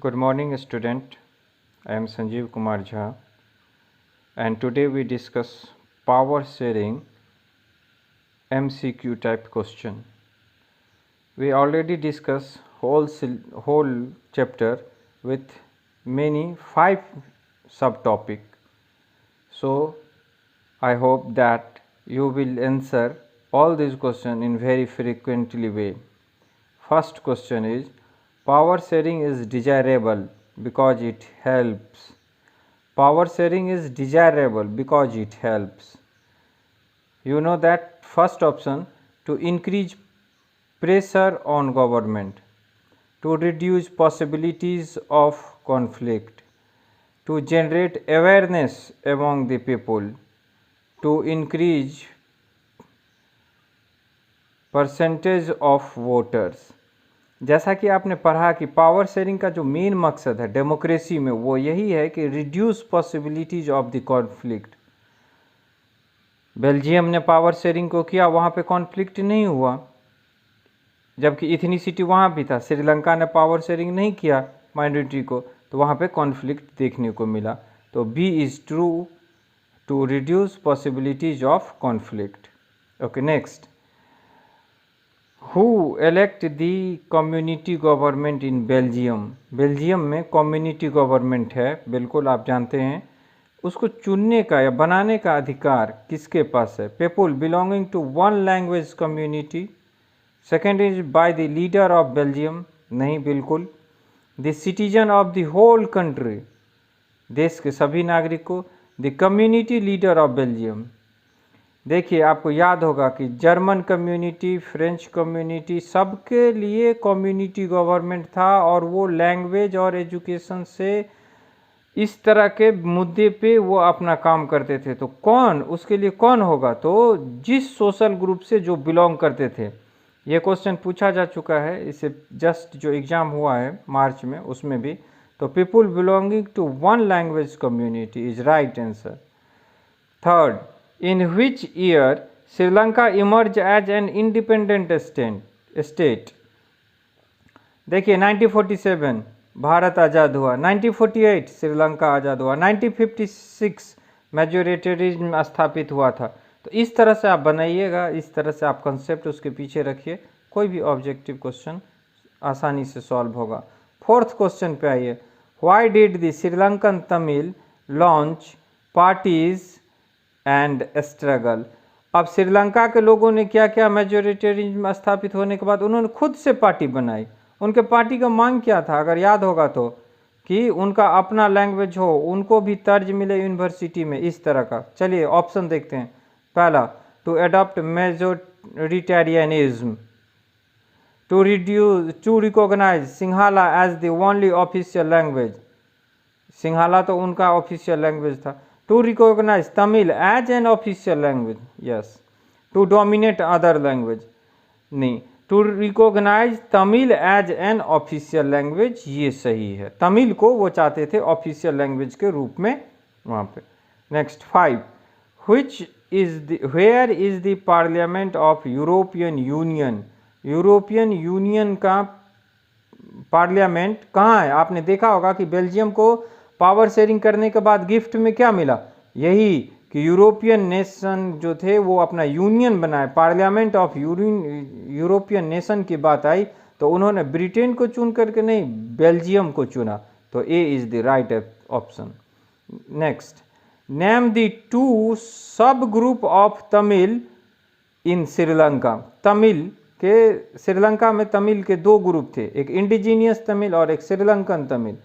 Good morning, student. I am Sanjeev Kumar Jha, and today we discuss power sharing MCQ type question. We already discussed whole chapter with many 5 subtopic. So I hope that you will answer all these questions in very frequently way. First question is, power sharing is desirable because it helps. Power sharing is desirable because it helps. You know that first option, to increase pressure on government, to reduce possibilities of conflict, to generate awareness among the people, to increase percentage of voters. जैसा कि आपने पढ़ा कि power sharing का जो main मकसद है democracy में वो यही है कि reduce possibilities of the conflict. Belgium ने पावर शेयरिंग को किया, वहाँ पे कॉन्फ्लिक्ट नहीं हुआ, जबकि इथनिसिटी वहाँ भी था। श्रीलंका ने पावर शेयरिंग नहीं किया माइनॉरिटी को, तो वहाँ पे कॉन्फ्लिक्ट देखने को मिला। तो B is true, to reduce possibilities of conflict. Okay, next, who elect the community government in Belgium. Belgium में कम्युनिटी गवर्नमेंट है, बिल्कुल आप जानते हैं। उसको चुनने का या बनाने का अधिकार किसके पास है? People belonging to one language community. Second is by the leader of Belgium, नहीं बिल्कुल। The citizen of the whole country, देश के सभी नागरिकों। The community leader of Belgium. देखिए, आपको याद होगा कि जर्मन कम्युनिटी, फ्रेंच कम्युनिटी, सबके लिए कम्युनिटी गवर्नमेंट था और वो लैंग्वेज और एजुकेशन से इस तरह के मुद्दे पे वो अपना काम करते थे। तो कौन उसके लिए कौन होगा? तो जिस सोशल ग्रुप से जो बिलोंग करते थे। ये क्वेश्चन पूछा जा चुका है, इसे जस्ट जो एग्ज़ाम हुआ है मार्च में उसमें भी। तो people belonging to one language community is right answer. Third, in which year Sri Lanka emerged as an independent state? देखिए, 1947 भारत आज़ाद हुआ, 1948 श्रीलंका आज़ाद हुआ, 1956 मेजोरिटेरिज्म स्थापित हुआ था। तो इस तरह से आप बनाइएगा, इस तरह से आप कंसेप्ट उसके पीछे रखिए, कोई भी ऑब्जेक्टिव क्वेश्चन आसानी से सॉल्व होगा। फोर्थ क्वेश्चन पे आइए, why did the Sri Lankan Tamil launch parties and struggle. अब श्रीलंका के लोगों ने क्या क्या, मेजोरिटेरिज्म स्थापित होने के बाद उन्होंने खुद से पार्टी बनाई। उनके पार्टी का मांग क्या था, अगर याद होगा तो, कि उनका अपना लैंग्वेज हो, उनको भी तर्ज मिले यूनिवर्सिटी में, इस तरह का। चलिए ऑप्शन देखते हैं। पहला, to adopt majoritarianism, to recognise Sinhala as the only official language. Sinhala तो उनका ऑफिशियल लैंग्वेज था। To recognize Tamil as an official language, yes. To dominate other language, नहीं। To recognize Tamil as an official language, ये सही है। तमिल को वो चाहते थे ऑफिशियल लैंग्वेज के रूप में वहाँ पे। Next 5, where is the Parliament of European Union? European union का पार्लियामेंट कहाँ है? आपने देखा होगा कि बेल्जियम को पावर शेयरिंग करने के बाद गिफ्ट में क्या मिला? यही कि यूरोपियन नेशन जो थे वो अपना यूनियन बनाए। पार्लियामेंट ऑफ यूरोपियन नेशन की बात आई तो उन्होंने ब्रिटेन को चुन करके नहीं, बेल्जियम को चुना। तो A is the right option. Next, name the 2 subgroup of Tamil in Sri Lanka. Tamil के, श्रीलंका में तमिल के 2 ग्रुप थे, एक इंडिजीनियस तमिल और एक श्रीलंकन तमिल।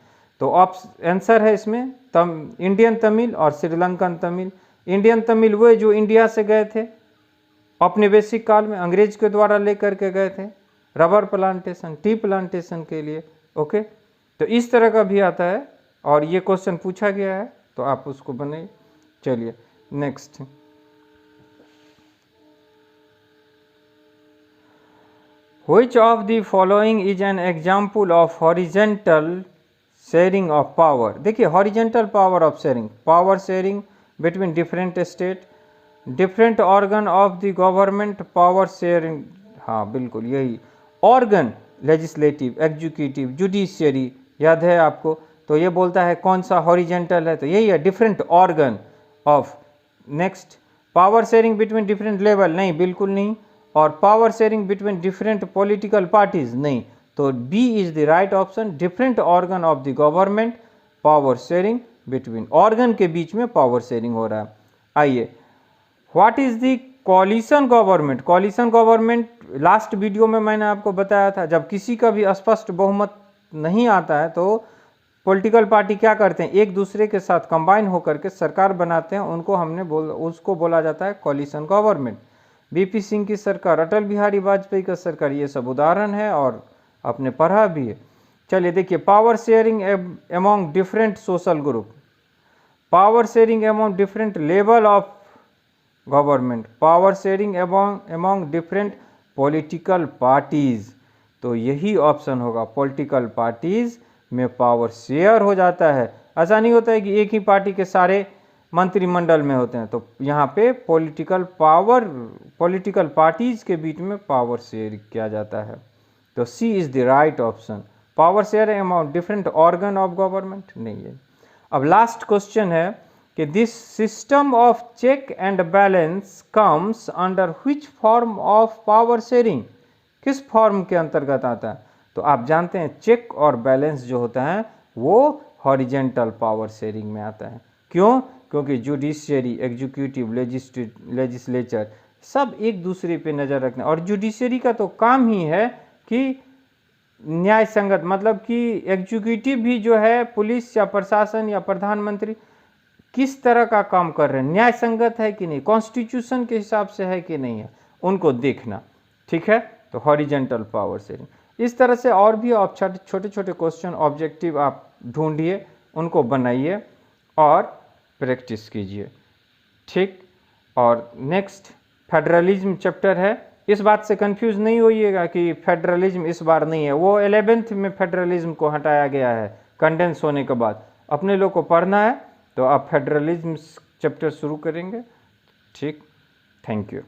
तो आंसर है इसमें इंडियन तमिल और श्रीलंकन तमिल। इंडियन तमिल वो जो इंडिया से गए थे अपने बेसिक काल में, अंग्रेज के द्वारा लेकर के गए थे रबर प्लांटेशन, टी प्लांटेशन के लिए। ओके, तो इस तरह का भी आता है और ये क्वेश्चन पूछा गया है, तो आप उसको बनाइए। चलिए next, which of the following is an example of horizontal sharing of power. देखिए, horizontal power of sharing, power sharing between different state, different organ of the government, power sharing, हाँ बिल्कुल यही। ऑर्गन लेजिस्लेटिव, एग्जीक्यूटिव, जुडिशियरी, याद है आपको। तो ये बोलता है कौन सा हॉरिजेंटल है, तो यही है different organ of. Next, power sharing between different level, नहीं बिल्कुल नहीं। और power sharing between different political parties, नहीं। तो B is the right option, different organ of the government, power sharing between, organ के बीच में पावर शेयरिंग हो रहा है। आइए, what is the coalition government. Coalition government last video में मैंने आपको बताया था, जब किसी का भी स्पष्ट बहुमत नहीं आता है तो पॉलिटिकल पार्टी क्या करते हैं, एक दूसरे के साथ कंबाइन होकर के सरकार बनाते हैं, उनको उसको बोला जाता है कॉलिशन गवर्नमेंट। बीपी सिंह की सरकार, अटल बिहारी वाजपेयी का सरकार, ये सब उदाहरण है और आपने पढ़ा भी है। चलिए देखिए, power sharing among different social group, power sharing among different level of government, power sharing among different political parties. तो यही ऑप्शन होगा, पॉलिटिकल पार्टीज में पावर शेयर हो जाता है। ऐसा नहीं होता है कि एक ही पार्टी के सारे मंत्रिमंडल में होते हैं, तो यहाँ पे पॉलिटिकल पार्टीज के बीच में पावर शेयर किया जाता है। तो C is the right option, power share among different organ of government, नहीं है। अब लास्ट क्वेश्चन है कि this system of check and balance comes under which form of power sharing, किस फॉर्म के अंतर्गत आता है। तो आप जानते हैं चेक और बैलेंस जो होता है वो हॉरिजेंटल पावर शेयरिंग में आता है। क्यों? क्योंकि जुडिशियरी, एग्जीक्यूटिव, लेजिस्लेचर सब एक दूसरे पे नज़र रखना, और जुडिशियरी का तो काम ही है कि न्याय संगत, मतलब कि एग्जीक्यूटिव भी जो है पुलिस या प्रशासन या प्रधानमंत्री किस तरह का काम कर रहे हैं, न्याय संगत है कि नहीं, कॉन्स्टिट्यूशन के हिसाब से है कि नहीं है, उनको देखना। ठीक है, तो हॉरिजेंटल पावर शेयरिंग। इस तरह से और भी आप छोटे छोटे क्वेश्चन ऑब्जेक्टिव आप ढूंढिए, उनको बनाइए और प्रैक्टिस कीजिए। ठीक, और नेक्स्ट फेडरलिज्म चैप्टर है, इस बात से कंफ्यूज नहीं होइएगा कि फेडरलिज्म इस बार नहीं है, वो 11th में फेडरलिज्म को हटाया गया है कंडेंस होने के बाद। अपने लोग को पढ़ना है तो आप फेडरलिज्म चैप्टर शुरू करेंगे। ठीक, थैंक यू।